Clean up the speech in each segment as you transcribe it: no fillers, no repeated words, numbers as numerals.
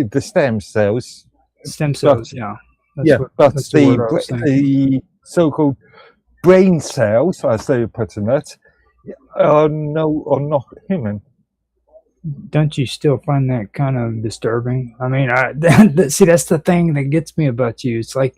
the stem cells. Stem cells, yeah. That's the so-called brain cells, as they put in it, are not human. Don't you still find that kind of disturbing? I mean, see, that's the thing that gets me about you. It's like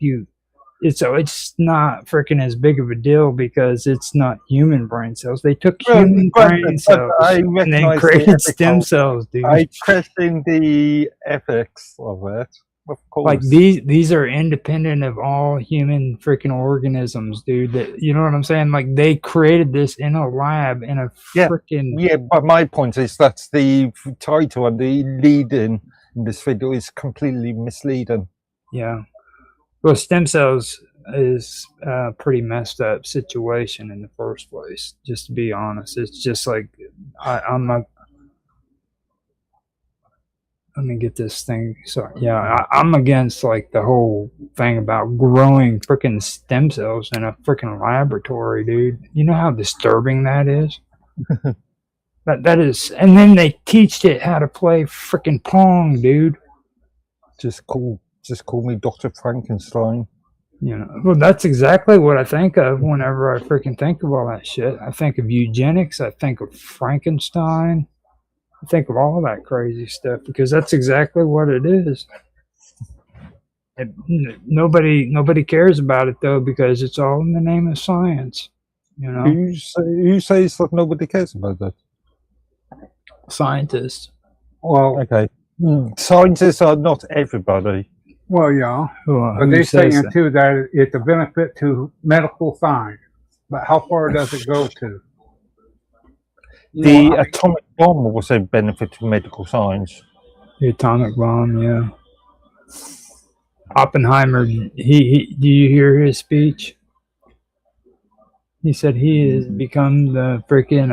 it's not freaking as big of a deal because it's not human brain cells. They took human brain cells and then created stem cells, dude. I question the ethics of it. Of course. Like these are independent of all human freaking organisms, dude. That, you know what I'm saying? Like they created this in a lab in a freaking But my point is that the title and the lead in this video is completely misleading. Yeah. Well, stem cells is a pretty messed up situation in the first place. Just to be honest, it's just like I'm not. Let me get this thing. Sorry. Yeah, I'm against like the whole thing about growing freaking stem cells in a freaking laboratory, dude. You know how disturbing that is? that is. And then they teach it how to play freaking Pong, dude. Just call me Dr. Frankenstein. You know, well, that's exactly what I think of whenever I freaking think of all that shit. I think of eugenics. I think of Frankenstein. Think of all that crazy stuff because that's exactly what it is. Nobody cares about it though because it's all in the name of science. You know, who says that nobody cares about that? Scientists. Well, okay, scientists are not everybody. Well, yeah, but they're saying too that it's a benefit to medical science. But how far does it go to? The atomic bomb was a benefit to medical science. The atomic bomb, yeah. Oppenheimer, he do you hear his speech? He said he has become the freaking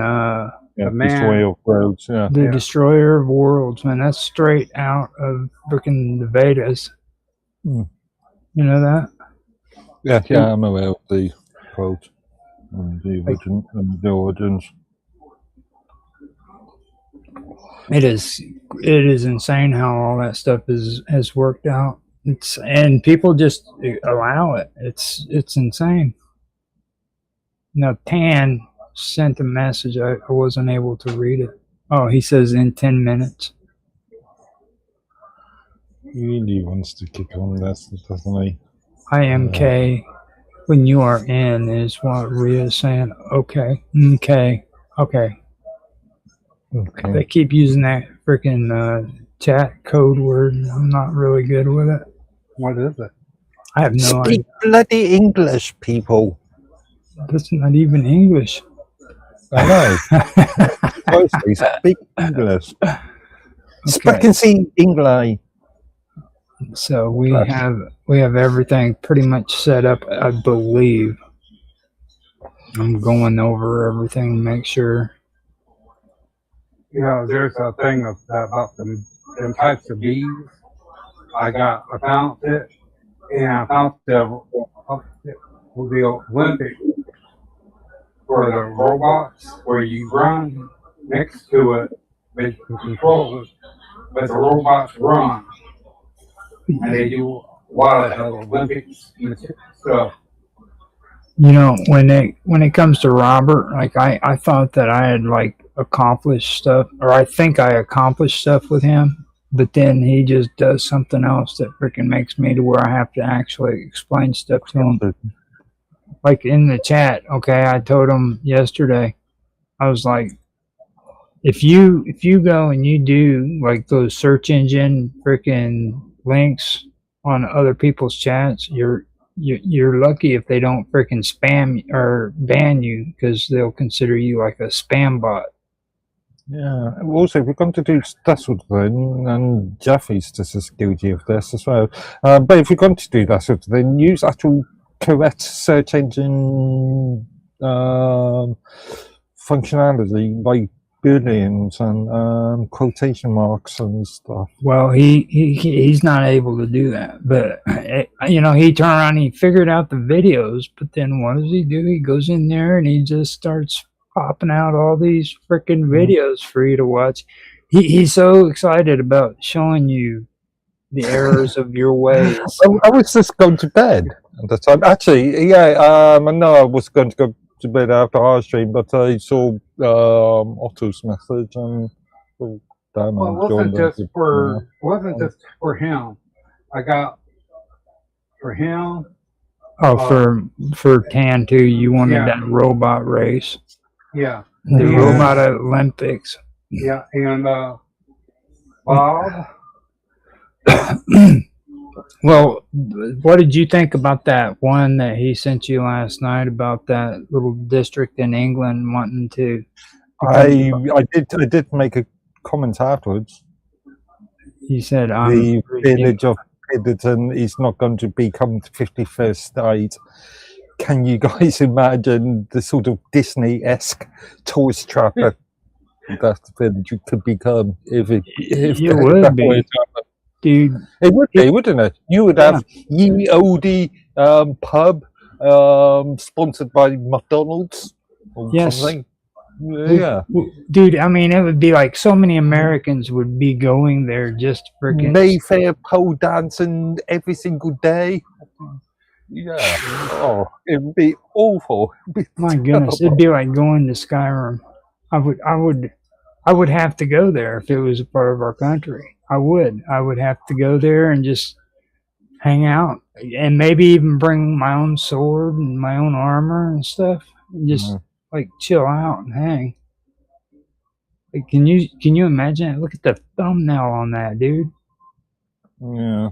destroyer of worlds. Yeah, the destroyer of worlds, man. That's straight out of freaking the Vedas. You know that? Yeah, I'm aware of the quote and the origins. It is insane how all that stuff has worked out. And people just allow it. It's insane. Now Tan sent a message. I wasn't able to read it. Oh, he says in 10 minutes. He really wants to kick on this, doesn't he? IMK when you are in is what Rhea's saying. Okay. They keep using that freaking chat code word. I'm not really good with it. What is it? I have no idea. Speak bloody English, people. That's not even English. I know. Speak English. Speak English. So we have everything pretty much set up, I believe. I'm going over everything to make sure. You know, there's a thing about them types of bees. I found it, and I found the Olympic for the robots where you run next to it, but you control it, but the robots run, and they do a lot of Olympics and stuff. You know, when it comes to Robert, like I thought that I had like accomplished stuff, or I think I accomplished stuff with him, but then he just does something else that freaking makes me to where I have to actually explain stuff to him. Like in the chat, okay, I told him yesterday, I was like, if you go and you do like those search engine freaking links on other people's chats, you're lucky if they don't freaking spam or ban you, because they'll consider you like a spam bot. Yeah. Also, if we're going to do that sort of thing, and Jaffy's just as guilty of this as well. But if you're going to do that sort of thing, use actual correct search engine functionality, like booleans and quotation marks and stuff. Well, he's not able to do that, but you know, he turned around and he figured out the videos, but then what does he do? He goes in there and he just starts popping out all these freaking videos for you to watch. He's so excited about showing you the errors of your ways. I was just going to bed at the time. Actually, yeah, I know I was going to go to bed after our stream, but I saw Otto's message and damn, Well, it wasn't just for him. I got for him. Oh, for Tan too, you wanted Yeah. that robot race, Yeah. the Yeah. robot Olympics. Yeah, and Bob. Well, what did you think about that one that he sent you last night about that little district in England wanting to? I did make a comment afterwards. He said, The village of Piddleton is not going to become the 51st state. Can you guys imagine the sort of Disney-esque tourist trap that village could become if it would be, dude. It would be, wouldn't it? You would have ye olde pub sponsored by McDonald's or something. Yeah, dude. I mean, it would be like so many Americans would be going there just freaking Mayfair pole dancing every single day. Yeah. Oh, it would be awful. My goodness, it'd be like going to Skyrim. I would have to go there if it was a part of our country. I would have to go there and just hang out and maybe even bring my own sword and my own armor and stuff and just like chill out and hang. Like, can you imagine it? Look at the thumbnail on that, dude. Yeah.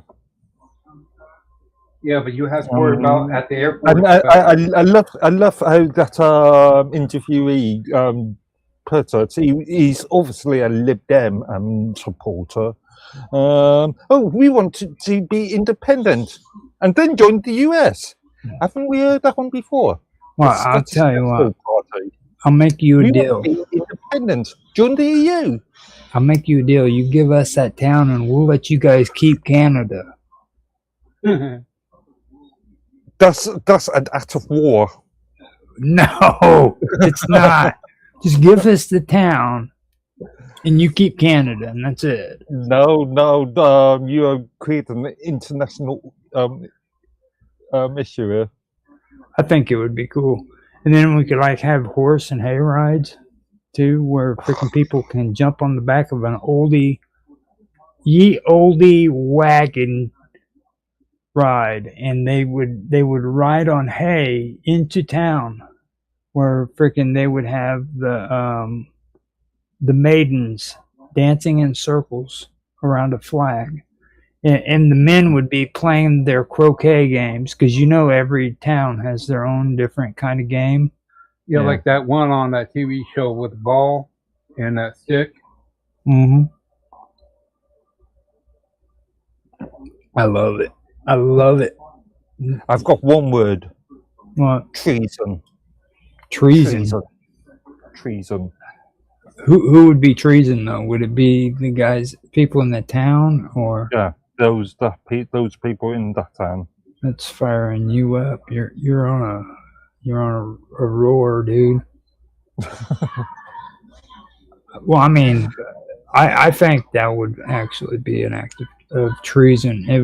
Yeah, but you have to worry about at the airport. And I love how that interviewee put it. He's obviously a Lib Dem supporter. We want to be independent and then join the US. Haven't we heard that one before? Well, I'll tell you what. I'll make you a deal. Want to be independent. Join the EU. I'll make you a deal. You give us that town and we'll let you guys keep Canada. That's an act of war. No, it's not. Just give us the town, and you keep Canada, and that's it. No, you are creating an international issue here. I think it would be cool, and then we could like have horse and hay rides too, where freaking people can jump on the back of an ye olde wagon ride, and they would ride on hay into town, where freaking they would have the maidens dancing in circles around a flag, and the men would be playing their croquet games, because every town has their own different kind of game. Yeah, like that one on that TV show with the ball and that stick. Mm-hmm. I love it. I love it. I've got one word. What? Treason. Treason. Treason. Who would be treason though? Would it be the guys, people in the town, or? Yeah, those people in that town. That's firing you up. You're on a roar, dude. Well, I mean, I think that would actually be an act of treason. It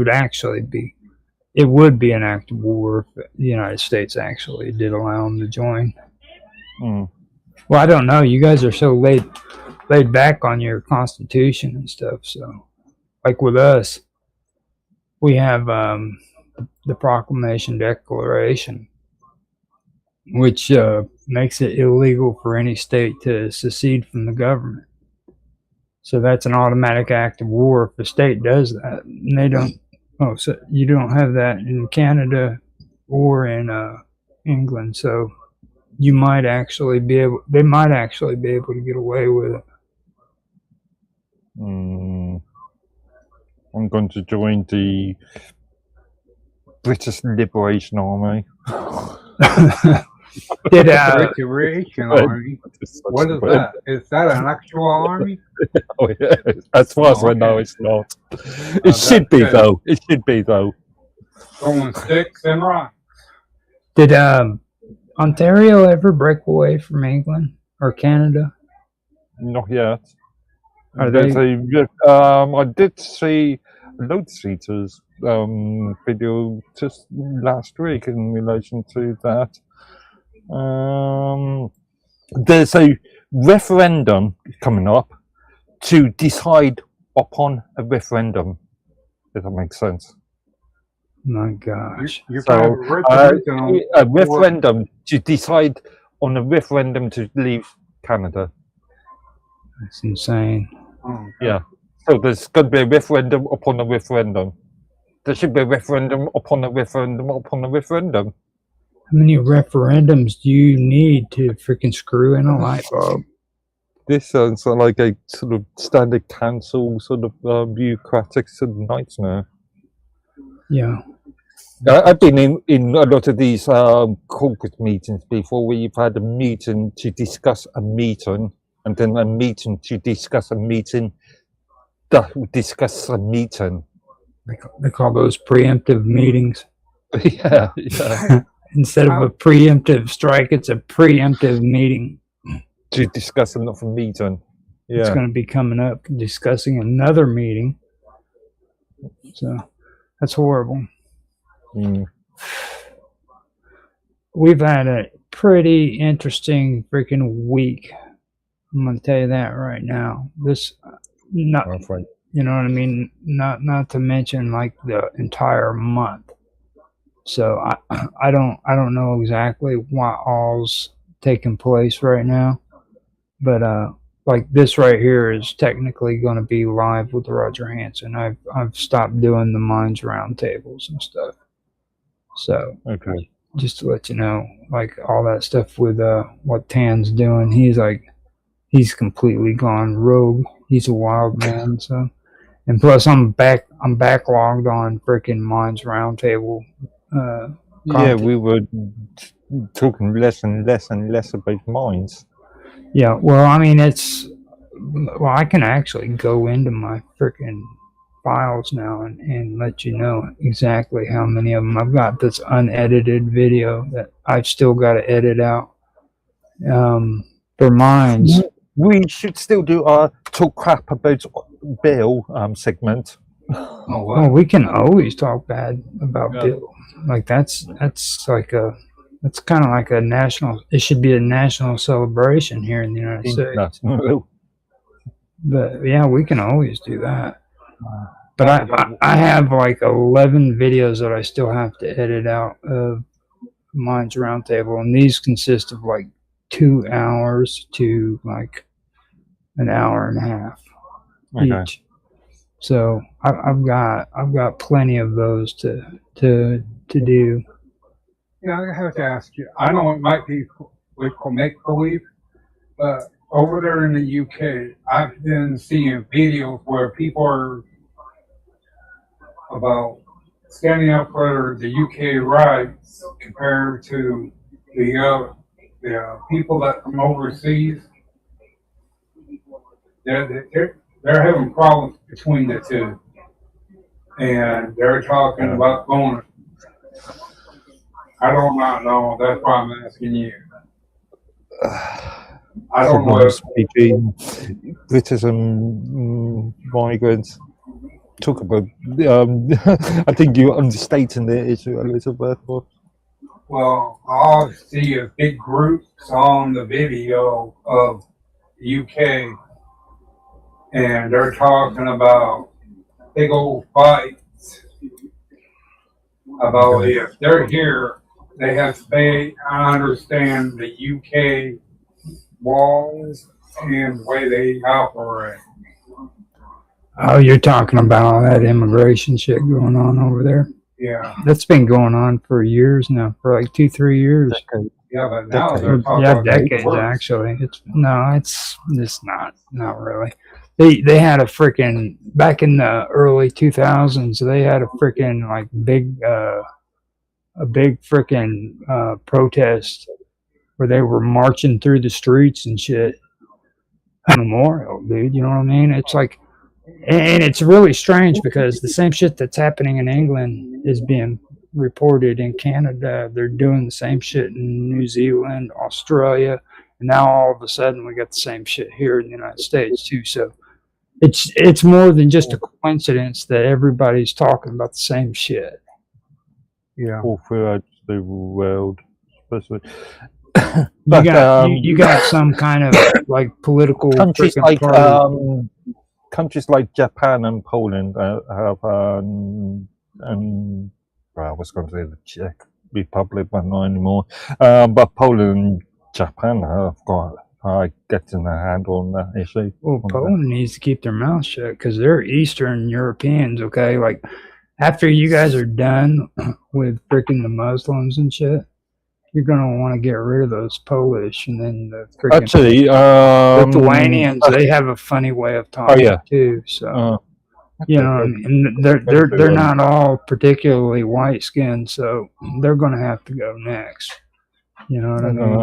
would be an act of war if the United States actually did allow them to join. Well, I don't know. You guys are so laid back on your Constitution and stuff. So, like with us, we have the Proclamation Declaration, which makes it illegal for any state to secede from the government. So that's an automatic act of war if the state does that. And they don't. Oh, so you don't have that in Canada or in England. So they might actually be able to get away with it. I'm going to join the British Liberation Army. Liberation Army? What is that? Is that an actual army? Oh, yeah. As far as I know, it's not. It should be, though. It should be, though. Throwing sticks and rocks. Did Ontario ever break away from England or Canada? Not yet. Are they? I did see Load Seater's video just last week in relation to that. There's a referendum coming up to decide upon a referendum, if that makes sense. My gosh. You So, a referendum to decide on a referendum to leave Canada. That's insane. Yeah. So there's going to be a referendum upon a referendum. There should be a referendum upon a referendum upon a referendum. How many referendums do you need to freaking screw in a light bulb? This sounds like a sort of standard council sort of bureaucratic sort of nightmare. Yeah. I've been in a lot of these corporate meetings before where you've had a meeting to discuss a meeting and then a meeting to discuss a meeting that will discuss a meeting. They call those preemptive meetings. Yeah. Instead of a preemptive strike, it's a preemptive meeting. To discuss another meeting. Yeah. It's going to be coming up discussing another meeting. So that's horrible. We've had a pretty interesting freaking week. I'm going to tell you that right now. This, not, you know what I mean? Not to mention like the entire month. So I don't know exactly what all's taking place right now, but like this right here is technically going to be live with Roger Hanson. I've stopped doing the Minds Roundtables and stuff. So okay, just to let you know, like all that stuff with what Tan's doing, he's completely gone rogue. He's a wild man. So, and plus I'm backlogged on freaking Minds Roundtable. Yeah, we were talking less and less and less about mines. Yeah, well, I mean, I can actually go into my freaking files now and let you know exactly how many of them I've got. This unedited video that I've still got to edit out for mines. We should still do our talk crap about Bill segment. Oh, well, we can always talk bad about Bill. Like that's kind of like a national. It should be a national celebration here in the United States. But yeah, we can always do that. But I have like 11 videos that I still have to edit out of Minds Roundtable, and these consist of like 2 hours to like an hour and a half each. So I've got plenty of those to do. Yeah, I have to ask you. I know it might be we call make believe, but over there in the UK, I've been seeing videos where people are about standing up for the UK rights compared to the people that from overseas. They're having problems between the two, and they're talking about going. I don't know. That's why I'm asking you. I don't know if between British and migrants. Talk about. I think you're understating the issue a little bit. Well, I'll see a big groups on the video of the UK, and they're talking about big old fights about if they're here, they have to pay. I understand the UK laws and the way they operate. Oh, you're talking about all that immigration shit going on over there? Yeah. That's been going on for years now, for like 2-3 years. Yeah, but now they're talking about decades actually. It's not really. They had a freaking back in the early 2000s. They had a freaking like big freaking protest where they were marching through the streets and shit. Memorial, dude. You know what I mean? It's like, and it's really strange because the same shit that's happening in England is being reported in Canada. They're doing the same shit in New Zealand, Australia, and now all of a sudden we got the same shit here in the United States too. So it's more than just a coincidence that everybody's talking about the same shit. Yeah. all throughout the world, especially. You got some kind of like political countries freaking like party. countries like Japan and Poland have well, I was going to say the Czech Republic, but not anymore. But Poland and Japan have got getting their handle on that issue. Well, Poland needs to keep their mouth shut because they're Eastern Europeans, okay? Like, after you guys are done with freaking the Muslims and shit, you're going to want to get rid of those Polish and then the freaking Actually, Lithuanians. They have a funny way of talking, too. So, you know, and they're not all particularly white-skinned, so they're going to have to go next. You know what I mean?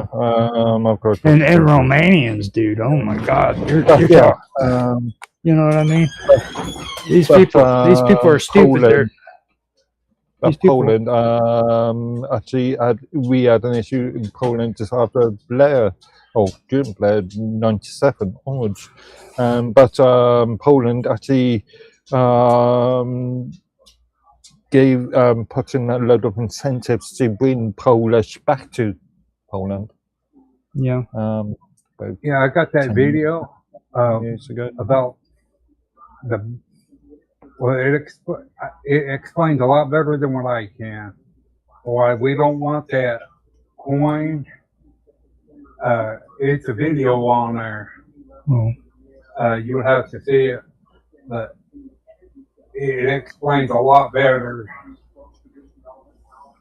Of course. And Romanians, dude. Oh my God, you're you know what I mean? These people are stupid. Poland, actually, we had an issue in Poland just after Blair, during Blair, 97 onwards. But Poland actually put in a lot of incentives to bring Polish back to Poland. Yeah. Yeah, I got that video Years ago. about it explains a lot better than what I can. Why we don't want that coin. It's a video on there. You would have to see it, but it explains a lot better.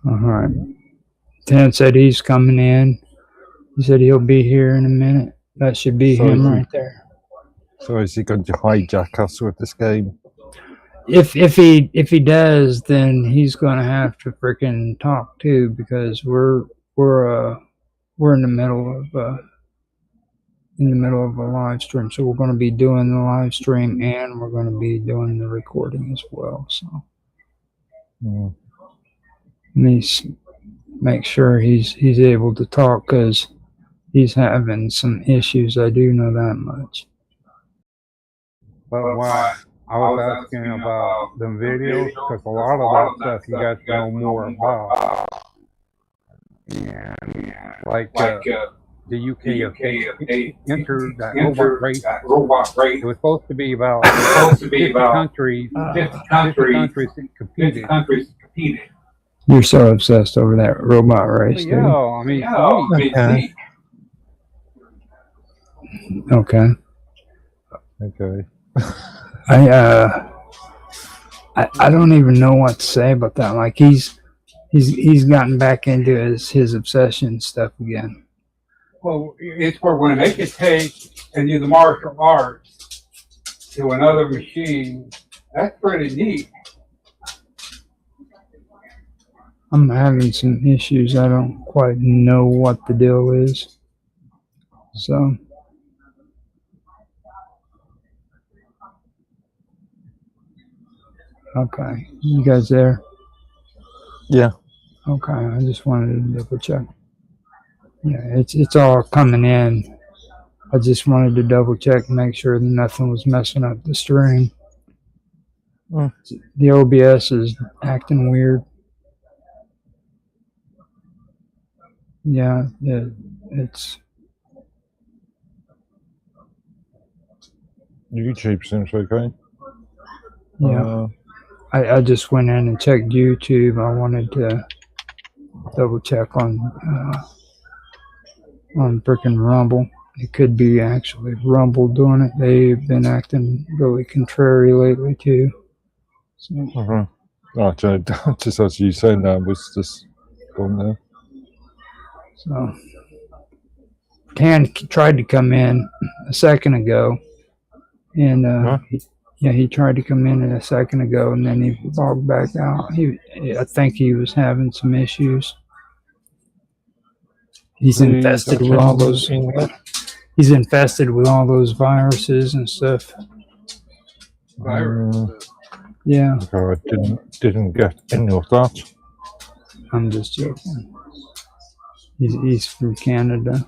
All right. Tan said he's coming in. He said he'll be here in a minute. That should be him right there. So is he going to hijack us with this game? If he does, then he's going to have to freaking talk too, because we're in the middle of a live stream. So we're going to be doing the live stream and we're going to be doing the recording as well. So let me make sure he's able to talk, because he's having some issues. I do know that much. But why I was asking about the videos, because a lot of that stuff you guys know more about. Yeah. Like the UK entered that robot race. It was supposed to be about 50 countries. 50 countries competed. You're so obsessed over that robot race, dude. I mean, Okay. I don't even know what to say about that. Like he's gotten back into his obsession stuff again. Well, it's where when they can take and do the martial arts to another machine, that's pretty neat. I'm having some issues. I don't quite know what the deal is. So okay, you guys there? Yeah. Okay, I just wanted to double check. Yeah, it's all coming in. I just wanted to double check and make sure that nothing was messing up the stream. The OBS is acting weird. Yeah, it's YouTube seems okay. Yeah. I just went in and checked YouTube. I wanted to double check on frickin' Rumble. It could be actually Rumble doing it. They've been acting really contrary lately too. So, Just as you saying that was just gone there. So Tan tried to come in a second ago, and he tried to come in a second ago, and then he logged back out. I think he was having some issues. He's infested with all those. He's infested with all those viruses and stuff. Yeah. I didn't get any of that. I'm just joking. He's from Canada.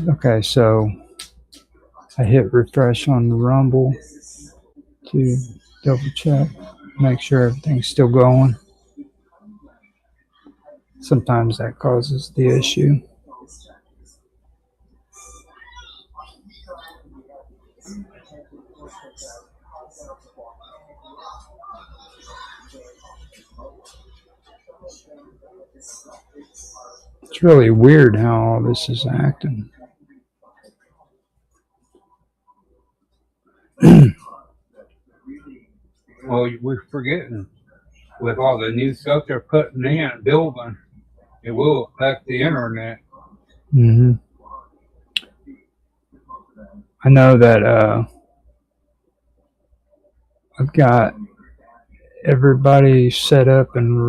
Okay, so I hit refresh on the Rumble to double check, make sure everything's still going. Sometimes that causes the issue. It's really weird how all this is acting. Well, we're forgetting with all the new stuff they're putting in, building, it will affect the internet. Mm-hmm. I know that I've got everybody set up and ready